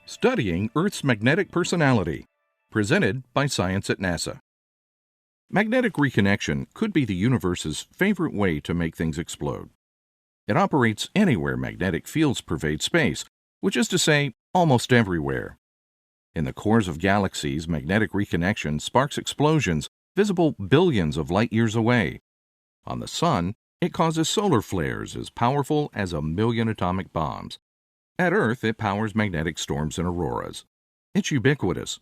Studying Earth's Magnetic Personality, presented by Science at NASA. Magnetic reconnection could be the universe's favorite way to make things explode. It operates anywhere magnetic fields pervade space, which is to say, almost everywhere. In the cores of galaxies, magnetic reconnection sparks explosions visible billions of light years away. On the Sun, it causes solar flares as powerful as 1,000,000 atomic bombs. At Earth, it powers magnetic storms and auroras. It's ubiquitous.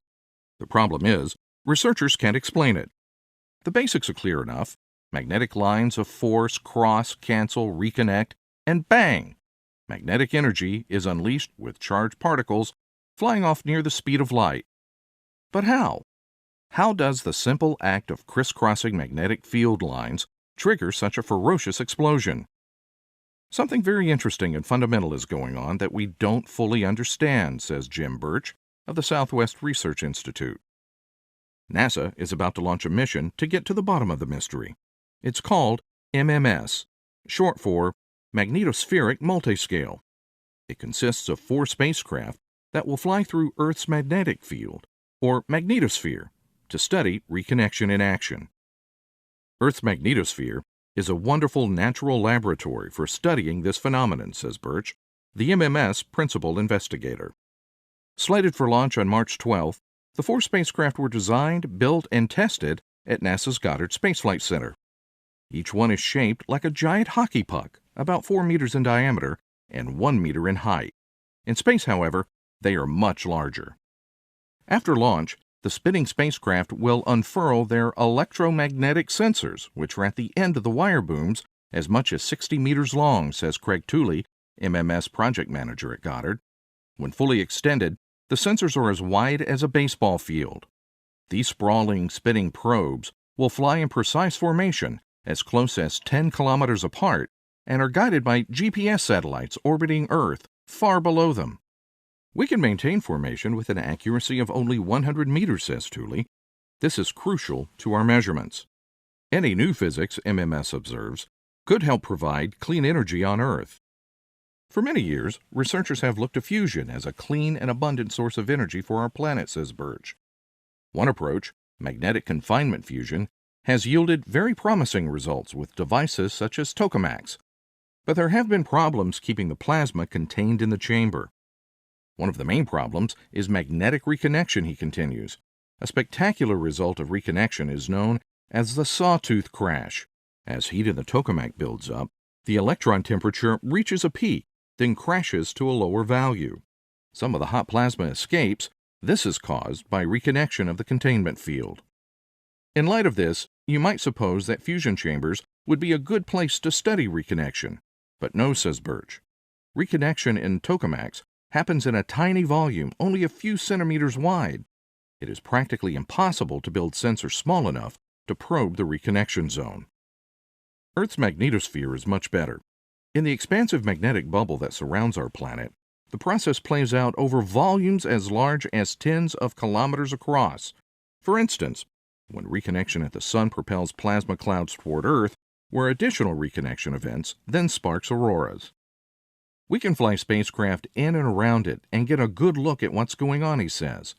The problem is, researchers can't explain it. The basics are clear enough. Magnetic lines of force cross, cancel, reconnect, and bang! Magnetic energy is unleashed with charged particles flying off near the speed of light. But how? How does the simple act of crisscrossing magnetic field lines trigger such a ferocious explosion? Something very interesting and fundamental is going on that we don't fully understand, says Jim Birch of the Southwest Research Institute. NASA is about to launch a mission to get to the bottom of the mystery. It's called MMS, short for Magnetospheric Multiscale. It consists of 4 spacecraft that will fly through Earth's magnetic field, or magnetosphere, to study reconnection in action. Earth's magnetosphere is a wonderful natural laboratory for studying this phenomenon, says Birch, the MMS principal investigator. Slated for launch on March 12th, the 4 spacecraft were designed, built, and tested at NASA's Goddard Space Flight Center. Each one is shaped like a giant hockey puck, about 4 meters in diameter and 1 meter in height. In space, however, they are much larger. After launch, the spinning spacecraft will unfurl their electromagnetic sensors, which are at the end of the wire booms, as much as 60 meters long, says Craig Tooley, MMS project manager at Goddard. When fully extended, the sensors are as wide as a baseball field. These sprawling, spinning probes will fly in precise formation, as close as 10 kilometers apart, and are guided by GPS satellites orbiting Earth far below them. We can maintain formation with an accuracy of only 100 meters, says Tooley. This is crucial to our measurements. Any new physics, MMS observes, could help provide clean energy on Earth. For many years, researchers have looked to fusion as a clean and abundant source of energy for our planet, says Birch. One approach, magnetic confinement fusion, has yielded very promising results with devices such as tokamaks. But there have been problems keeping the plasma contained in the chamber. One of the main problems is magnetic reconnection, he continues. A spectacular result of reconnection is known as the sawtooth crash. As heat in the tokamak builds up, the electron temperature reaches a peak, then crashes to a lower value. Some of the hot plasma escapes. This is caused by reconnection of the containment field. In light of this, you might suppose that fusion chambers would be a good place to study reconnection. But no, says Birch. Reconnection in tokamaks happens in a tiny volume, only a few centimeters wide. It is practically impossible to build sensors small enough to probe the reconnection zone. Earth's magnetosphere is much better. In the expansive magnetic bubble that surrounds our planet, the process plays out over volumes as large as tens of kilometers across. For instance, when reconnection at the Sun propels plasma clouds toward Earth, where additional reconnection events then sparks auroras. We can fly spacecraft in and around it and get a good look at what's going on, he says.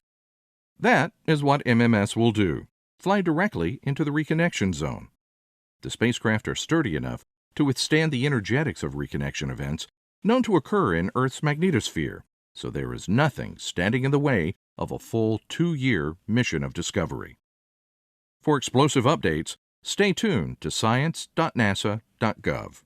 That is what MMS will do, fly directly into the reconnection zone. The spacecraft are sturdy enough to withstand the energetics of reconnection events known to occur in Earth's magnetosphere, so there is nothing standing in the way of a full 2-year mission of discovery. For explosive updates, stay tuned to science.nasa.gov.